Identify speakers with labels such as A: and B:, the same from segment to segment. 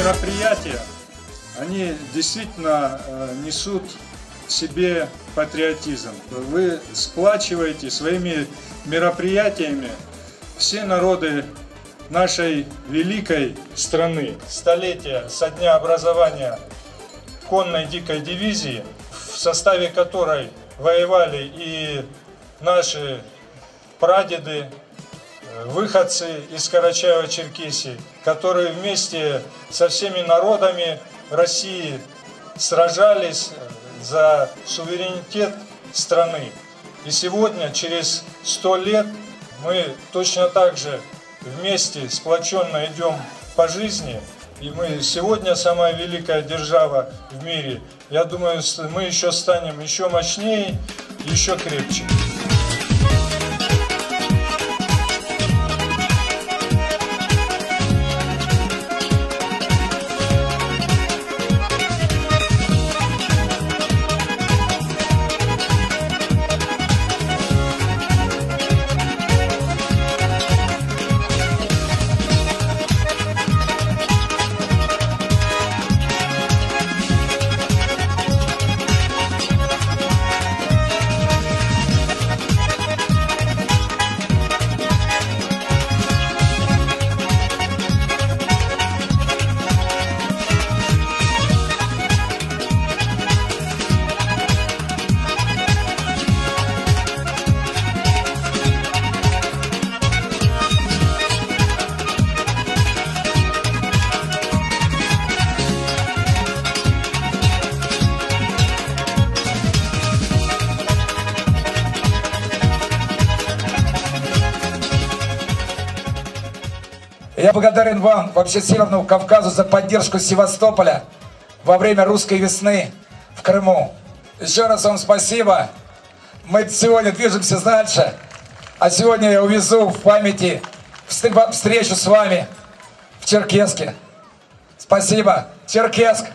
A: мероприятия, они действительно несут в себе патриотизм. Вы сплачиваете своими мероприятиями все народы нашей великой страны. Столетие со дня образования конной дикой дивизии, в составе которой воевали и наши прадеды, выходцы из Карачаево-Черкесии, которые вместе со всеми народами России сражались за суверенитет страны. И сегодня, через 100 лет, мы точно так же вместе сплоченно идем по жизни. И мы сегодня самая великая держава в мире. Я думаю, мы еще станем еще мощнее, еще крепче.
B: Я благодарен вам, вообще Северному Кавказу, за поддержку Севастополя во время русской весны в Крыму. Еще раз вам спасибо. Мы сегодня движемся дальше. А сегодня я увезу в памяти встречу с вами в Черкесске. Спасибо. Черкесск.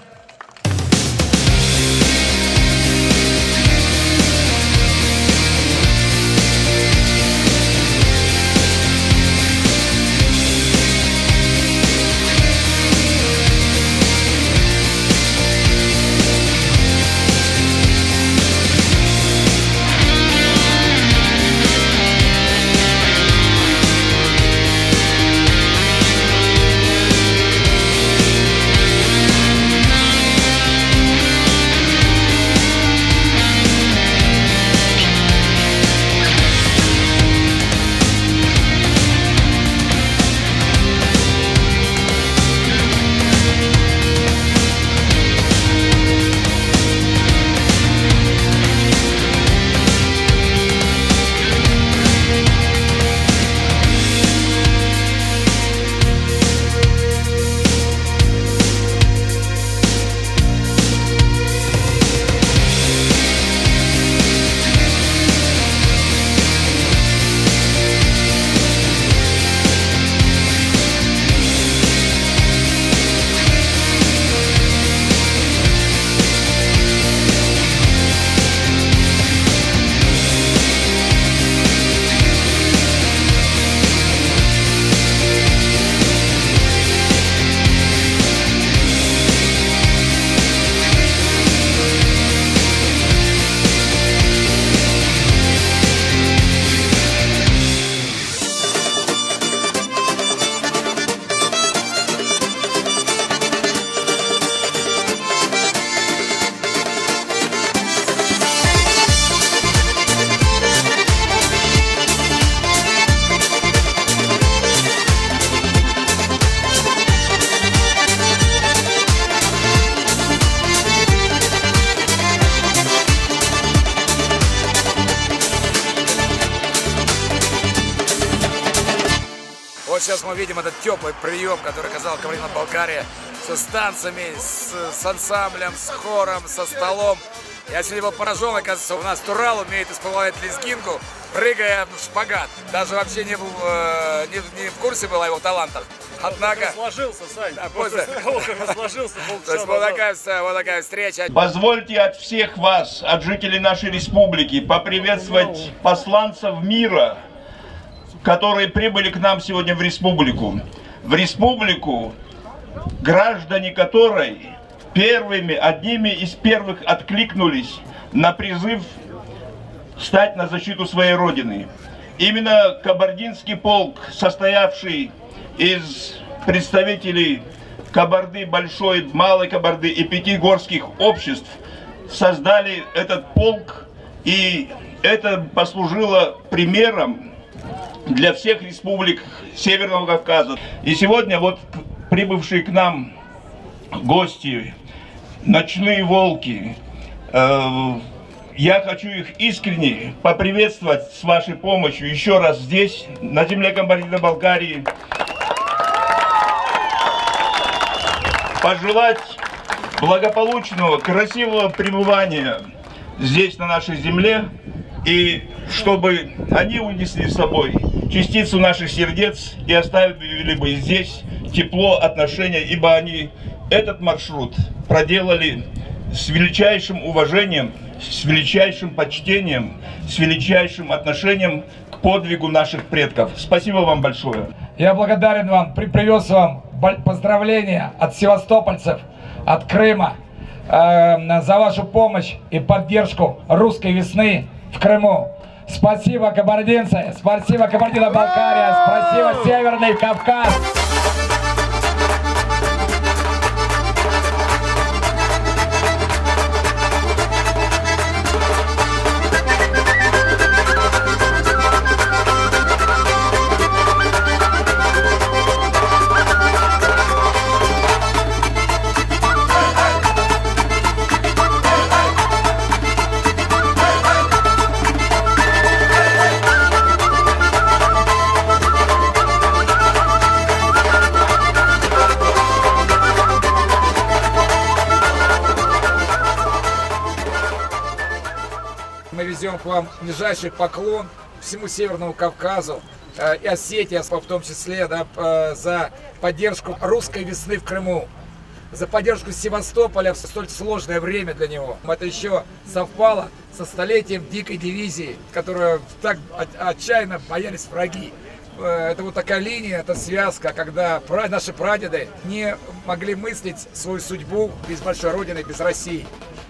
C: Вот сейчас мы видим этот теплый прием, который оказала Кабардино-Балкария, с танцами, с ансамблем, с хором, со столом. Я сегодня был поражен, оказывается, у нас Турал умеет исполнять лезгинку, прыгая в шпагат. Даже вообще не в курсе был о его талантах. Однако...
D: Сложился, Сань.
C: Да,
D: после того, как сложился
C: то есть вот такая встреча.
E: Позвольте от всех вас, от жителей нашей республики, поприветствовать посланцев мира, которые прибыли к нам сегодня в республику. В республику, граждане которой одними из первых откликнулись на призыв встать на защиту своей родины. Именно Кабардинский полк, состоявший из представителей Кабарды, Большой, Малой Кабарды и 5 горских обществ, создали этот полк, и это послужило примером для всех республик Северного Кавказа. И сегодня вот прибывшие к нам гости, ночные волки, я хочу их искренне поприветствовать с вашей помощью еще раз здесь, на земле Кабардино-Балкарии. Пожелать благополучного, красивого пребывания здесь, на нашей земле, и чтобы они унесли с собой частицу наших сердец и оставили бы здесь тепло, отношения, ибо они этот маршрут проделали с величайшим уважением, с величайшим почтением, с величайшим отношением к подвигу наших предков. Спасибо вам большое.
B: Я благодарен вам, привез вам поздравления от севастопольцев, от Крыма, за вашу помощь и поддержку русской весны в Крыму. Спасибо, кабардинцы, спасибо, Кабардино-Балкария, спасибо, Северный Кавказ. Мы везем к вам нижайший поклон всему Северному Кавказу и Осетии, в том числе, да, за поддержку русской весны в Крыму, за поддержку Севастополя в столь сложное время для него. Это еще совпало со столетием дикой дивизии, которую так отчаянно боялись враги. Это вот такая линия, это связка, когда наши прадеды не могли мыслить свою судьбу без большой родины, без России.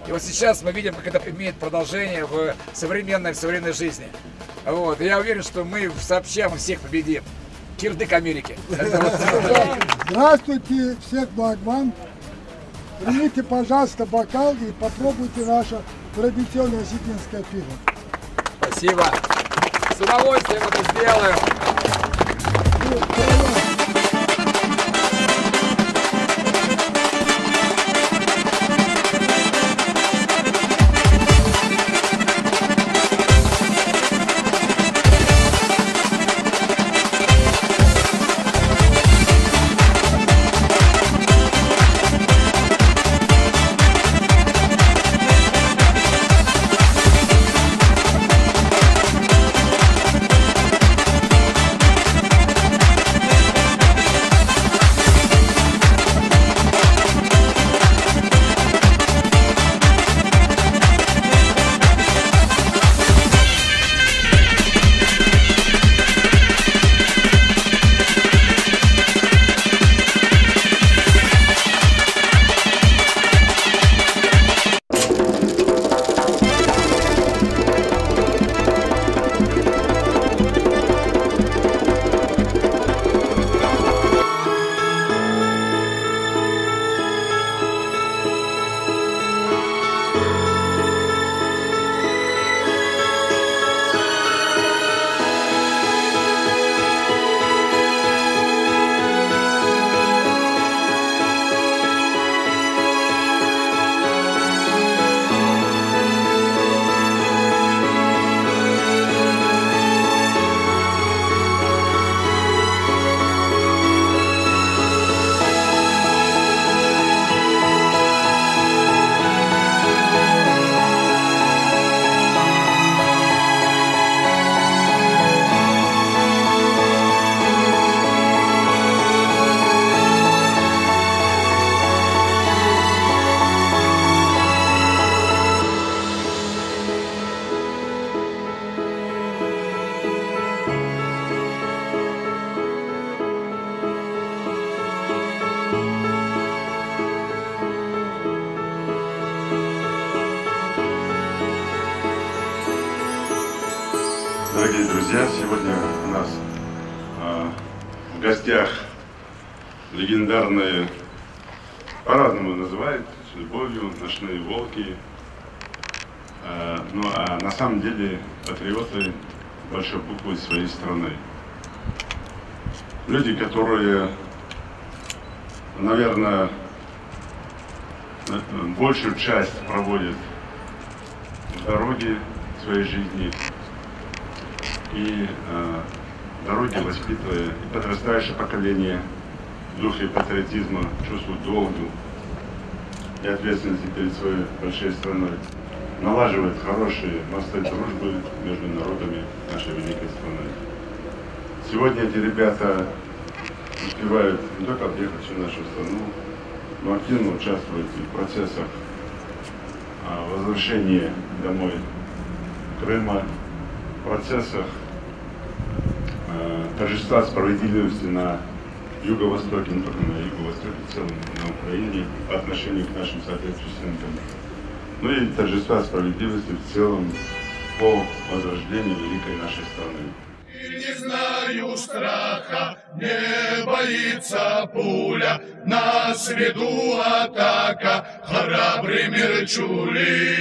B: И вот сейчас мы видим, как это имеет продолжение в современной жизни. Вот. И я уверен, что мы сообща всех победим. Кирдык Америки.
F: Здравствуйте, всех благ вам. Примите, пожалуйста, бокал и попробуйте наше традиционное осетинское пиво.
B: Спасибо. С удовольствием это сделаем.
G: нас в гостях легендарные, по-разному называют, с любовью, ночные волки. Ну а на самом деле патриоты большой буквы своей страны. Люди, которые, наверное, большую часть проводят в дороге своей жизни и дороги воспитывая и подрастающее поколение в духе патриотизма, чувству долга и ответственности перед своей большой страной, налаживает хорошие мосты дружбы между народами нашей великой страны. Сегодня эти ребята успевают не только объехать всю нашу страну, но активно участвуют в процессах возвращения домой Крыма, в процессах торжества справедливости на юго-востоке, не только на юго-востоке, в целом на Украине, по отношению к нашим соотечественникам. Ну и торжества справедливости в целом по возрождению великой нашей страны.
H: Не знаю страха, не боится пуля, на среду атака, храбрый Мерчули.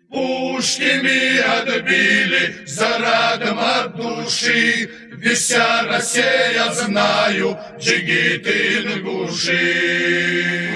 H: Пушки мы отбили, зарадом от души, вся Россия, знаю, джигиты ингуши.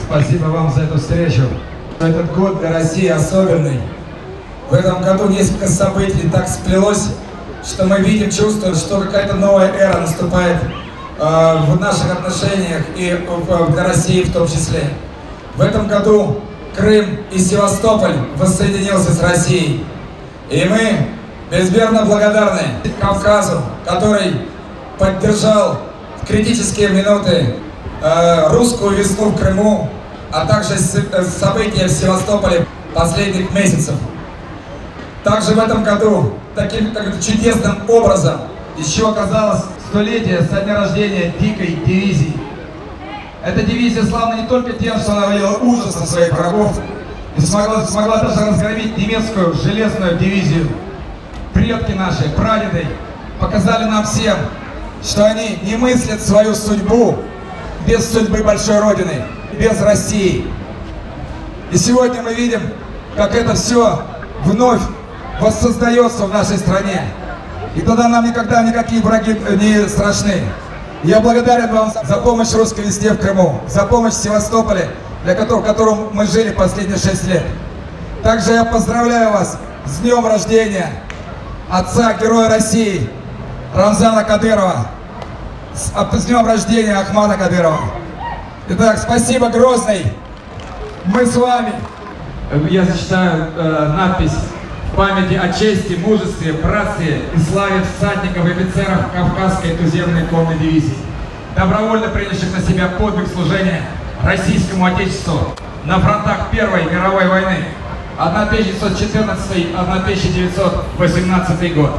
B: Спасибо вам за эту встречу. Этот год для России особенный. В этом году несколько событий так сплелось, что мы видим, чувствуем, что какая-то новая эра наступает в наших отношениях и для России в том числе. В этом году Крым и Севастополь воссоединился с Россией. И мы безмерно благодарны Кавказу, который поддержал в критические минуты русскую весну в Крыму, а также события в Севастополе последних месяцев. Также в этом году таким чудесным образом еще оказалось столетие со дня рождения дикой дивизии. Эта дивизия славна не только тем, что она валила ужас на своих врагов и смогла даже разгромить немецкую железную дивизию. Предки наши, прадеды показали нам всем, что они не мыслят свою судьбу без судьбы большой Родины, без России. И сегодня мы видим, как это все вновь воссоздается в нашей стране. И тогда нам никогда никакие враги не страшны. Я благодарен вам за помощь русской весне в Крыму, за помощь в Севастополе, в котором мы жили последние 6 лет. Также я поздравляю вас с днем рождения отца Героя России Рамзана Кадырова, с днем рождения Ахмада Кадырова. Итак, спасибо, Грозный. Мы с вами.
I: Я зачитаю надпись: в памяти о чести, мужестве, братстве и славе всадников и офицеров Кавказской туземной конной дивизии, добровольно принявших на себя подвиг служения Российскому Отечеству на фронтах Первой мировой войны 1914-1918 год.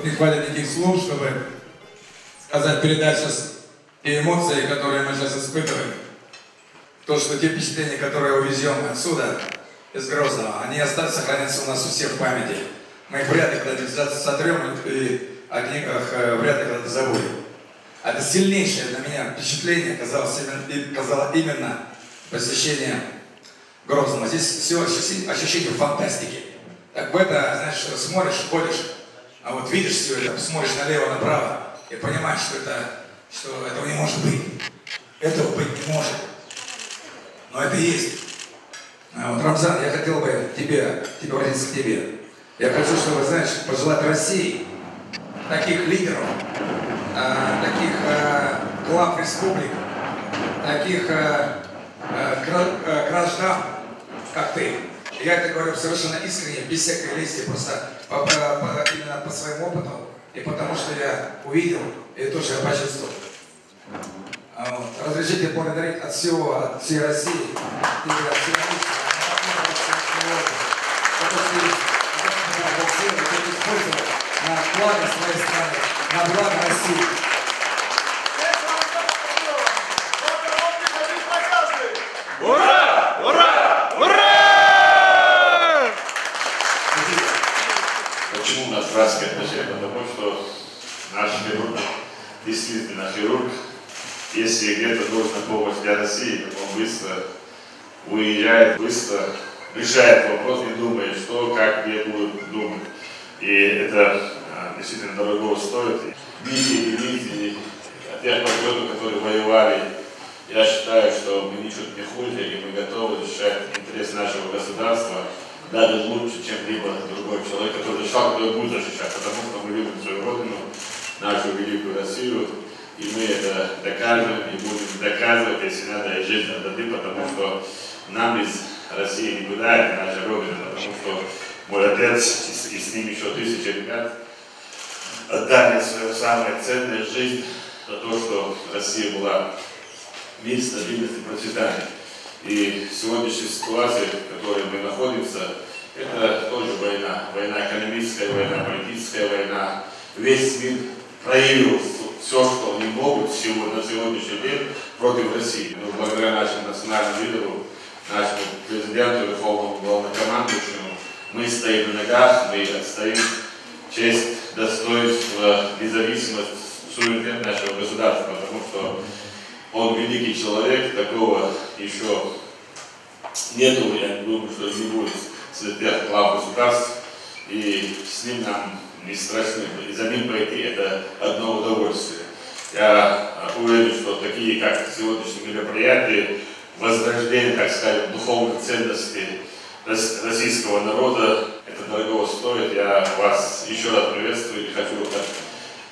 B: Не хватит никаких слов, чтобы сказать, передать сейчас и эмоции, которые мы сейчас испытываем. То, что те впечатления, которые увезем отсюда, из Грозного, они остаются, сохранятся у нас у всех в памяти. Мы их вряд ли когда-нибудь сотрем и о книгах вряд ли когда-то забудем. Это сильнейшее для меня впечатление оказалось именно посещение Грозного. Здесь все ощущение фантастики. Так в это, знаешь, смотришь, ходишь, а вот видишь все это, смотришь налево, направо и понимаешь, что этого не может быть. Этого быть не может. Но это есть. Вот, Рамзан, я хотел бы обратиться к тебе. Я хочу, чтобы, знаешь, пожелать России таких лидеров, таких глав республик, таких граждан, как ты. Я это говорю совершенно искренне, без всякой лести, просто именно по своему опыту, и потому что я увидел, и то, что я почувствовал. Вот. Разрешите поблагодарить от всей России, и от всей России, на благо своей страны, на благо России.
H: Ура! Ура! Ура!
J: Почему у нас братские отношения? Потому что наш хирург, действительно хирург, если где-то нужна помощь для России, он быстро уезжает, быстро решает вопрос, не думает, что, как, где будет думать. И это действительно дорого стоит. Видите, дивизии, тех патриотов, которые воевали, я считаю, что мы ничуть не хуже, и мы готовы решать интерес нашего государства даже лучше, чем либо другой человек, который решал, который будет защищать, потому что мы любим свою родину, нашу великую Россию, и мы это докажем, и будем доказывать, если надо, и жизнь отдадим, потому что нам из России никуда, это наша родина, потому что мой отец и с ним еще 1000 ребят отдали свою самую ценную жизнь за то, что Россия была мир, стабильность и процветание. И сегодняшняя ситуация, в которой мы находимся, это тоже война. Война экономическая, война политическая, война. Весь мир проявил все, что они могут на сегодняшний день против России. Но благодаря нашему национальному лидеру, нашему президенту, верховному главнокомандующему, мы стоим на ногах, мы отстоим честь, достоинство, независимость, суверенитет нашего государства, потому что он великий человек, такого еще нету, я думаю, что не будет среди тех глав государств, и с ним нам не страшно, и за ним пойти это одно удовольствие. Я уверен, что такие, как сегодняшние мероприятия, возрождение, так сказать, духовных ценностей российского народа, это дорого стоит. Я вас еще раз приветствую и хочу от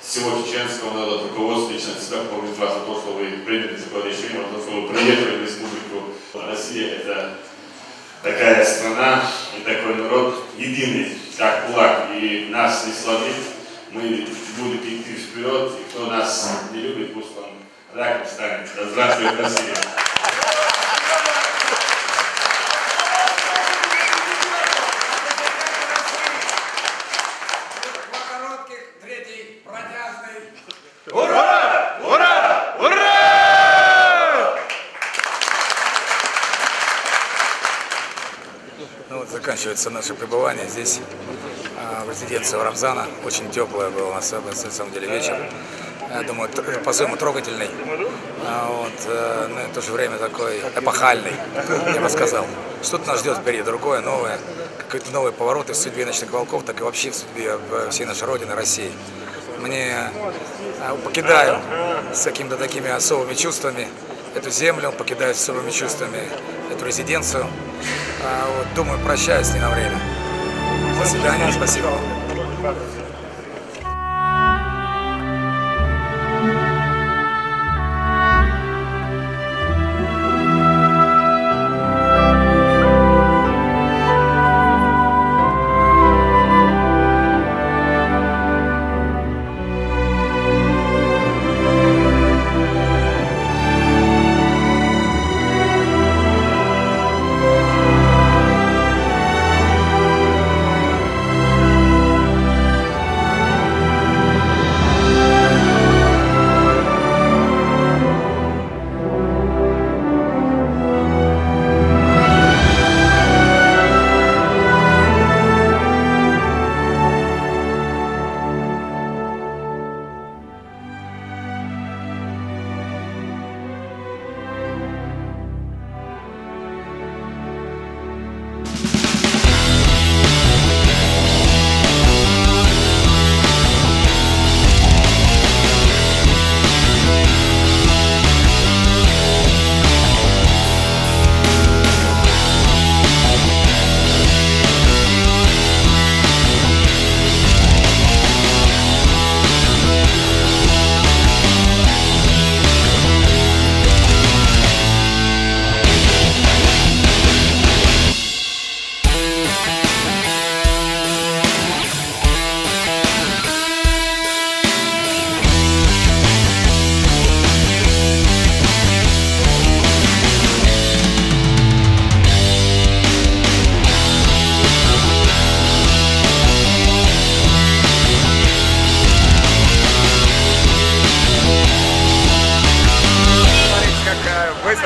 J: всего чеченского народа, руководства лично себя помнить вас за то, что вы приняли такое решение, за то, что вы приехали в республику. Россия — это такая страна и такой народ единый, как кулак, и нас не сломит. Мы будем идти вперед, и кто нас не любит, пусть он раком станет. Да здравствует Россия!
H: Ура! Ура! Ура!
C: Ну вот заканчивается наше пребывание здесь, в резиденции Рамзана. Очень теплое было, на самом деле, вечер. Я думаю, по-своему трогательный, но в то же время такой эпохальный, я бы сказал. Что-то нас ждет впереди другое, новое, какие-то новые повороты в судьбе «Ночных волков», так и вообще в судьбе всей нашей Родины, России. Мне покидаю с какими-то такими особыми чувствами эту землю, покидаю с особыми чувствами эту резиденцию. Думаю, прощаюсь с ней на время. До свидания, спасибо вам.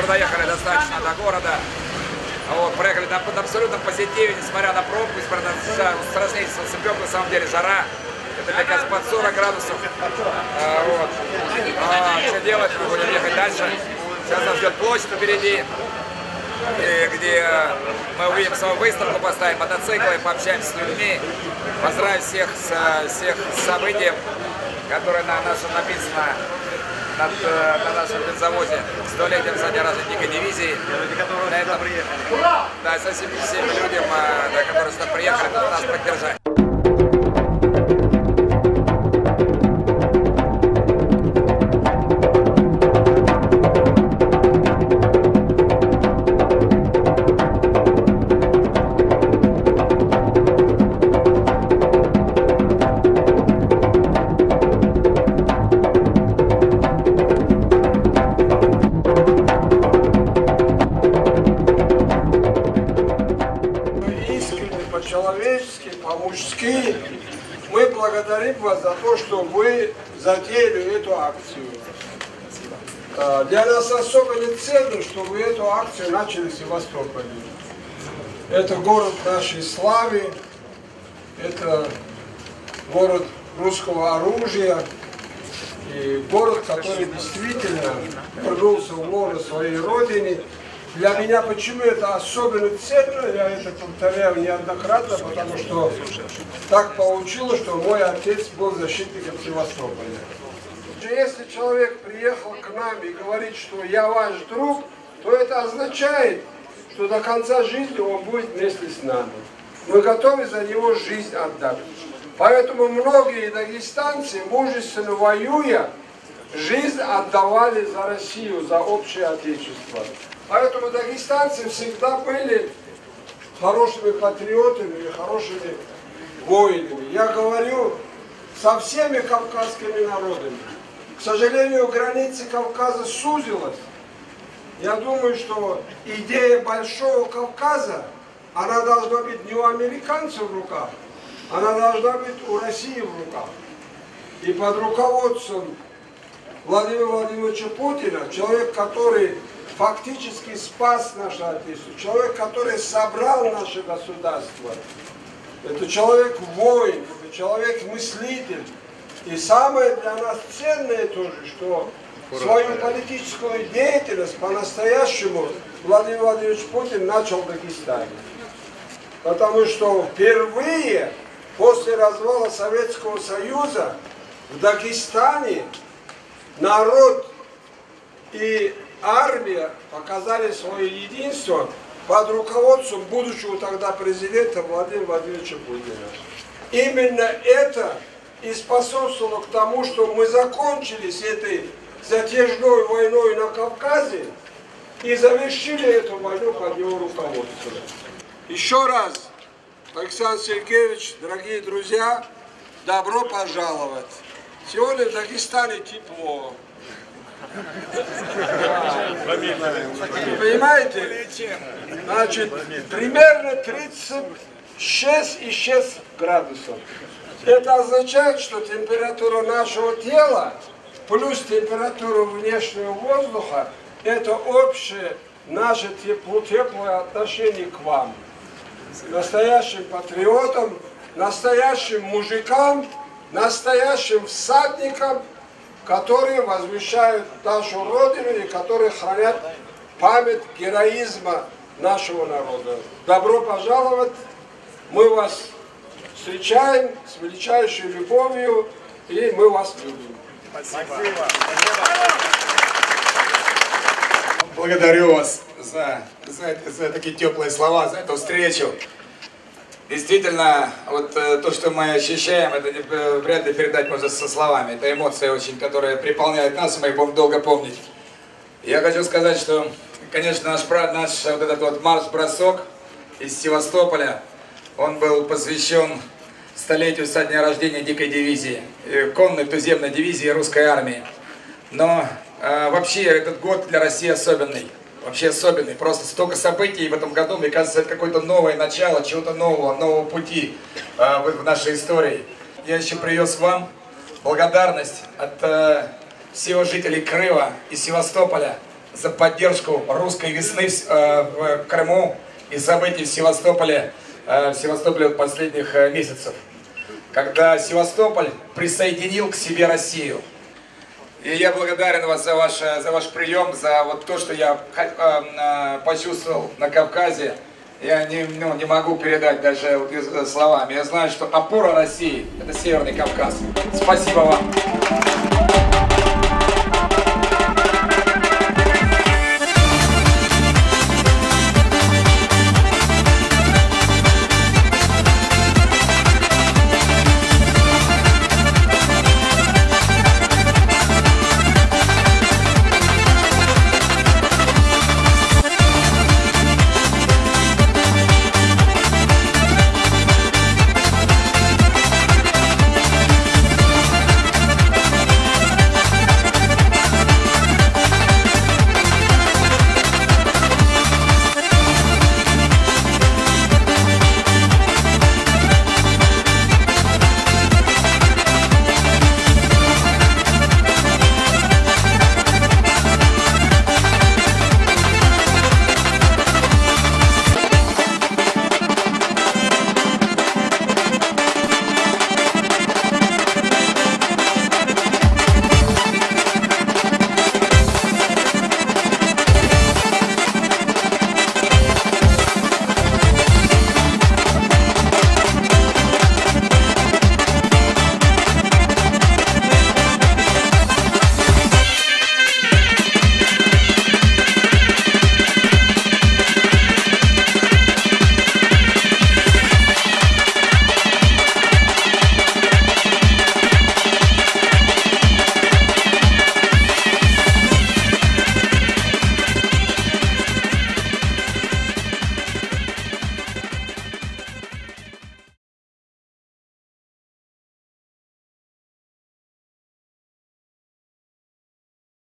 C: доехали достаточно до города. Вот, проехали на абсолютном позитиве, несмотря на пробку, несмотря на сравнение с Цыпёнком, на самом деле жара. Это, мне кажется, под 40 градусов. Вот. Что делать? Мы будем ехать дальше. Сейчас нас ждет площадь впереди, где мы увидим свою выставку, поставим мотоциклы, пообщаемся с людьми. Поздравим всех с событием, которое на нашем написано на нашем бензовозе 100-летием со дня рождения Дикой дивизии. На этом, да, со всеми людям, которые сюда приехали, нас поддержать.
K: По-человечески, по-мужски мы благодарим вас за то, что вы затеяли эту акцию. Для нас особенно ценно, что вы эту акцию начали в Севастополе. Это город нашей славы, это город русского оружия, и город, который действительно вернулся в лоно своей родины. Для меня почему это особенно ценно, я это повторяю неоднократно, потому что так получилось, что мой отец был защитником Севастополя. Если человек приехал к нам и говорит, что я ваш друг, то это означает, что до конца жизни он будет вместе с нами. Мы готовы за него жизнь отдать. Поэтому многие дагестанцы, мужественно воюя, жизнь отдавали за Россию, за общее отечество. Поэтому дагестанцы всегда были хорошими патриотами и хорошими воинами. Я говорю со всеми кавказскими народами. К сожалению, границы Кавказа сузилась. Я думаю, что идея Большого Кавказа, она должна быть не у американцев в руках, она должна быть у России в руках. И под руководством Владимира Владимировича Путина, человек, который фактически спас наше Отечество, человек, который собрал наше государство, это человек-воин, это человек-мыслитель. И самое для нас ценное тоже, что свою политическую деятельность по-настоящему Владимир Владимирович Путин начал в Дагестане. Потому что впервые после развала Советского Союза в Дагестане народ и армия показали свое единство под руководством будущего тогда президента Владимира Владимировича Путина. Именно это и способствовало к тому, что мы закончили с этой затяжной войной на Кавказе и завершили эту войну под его руководством. Еще раз, Александр Сергеевич, дорогие друзья, добро пожаловать. Сегодня в Дагестане тепло. Понимаете? Значит, примерно 36,6 градусов. Это означает, что температура нашего тела плюс температура внешнего воздуха – это общее наше теплое отношение к вам. Настоящим патриотам, настоящим мужикам, настоящим всадникам, которые возвещают нашу Родину и которые хранят память героизма нашего народа. Добро пожаловать! Мы вас встречаем с величайшей любовью, и мы вас любим.
B: Спасибо. Благодарю вас за такие теплые слова, за эту встречу. Действительно, вот то, что мы ощущаем, это вряд ли передать можно со словами. Это эмоции очень, которые переполняют нас, и мы их будем долго помнить. Я хочу сказать, что, конечно, наш вот этот вот марш-бросок из Севастополя, он был посвящен столетию со дня рождения Дикой дивизии, конной туземной дивизии русской армии. Но вообще этот год для России особенный. Вообще особенный. Просто столько событий в этом году, мне кажется, это какое-то новое начало, чего-то нового пути в нашей истории. Я еще привез вам благодарность от всех жителей Крыма и Севастополя за поддержку русской весны в Крыму и событий в Севастополе последних месяцев, когда Севастополь присоединил к себе Россию. И я благодарен вас за ваш прием, за вот то, что я почувствовал на Кавказе. Я не могу передать даже вот словами. Я знаю, что опора России – это Северный Кавказ. Спасибо вам.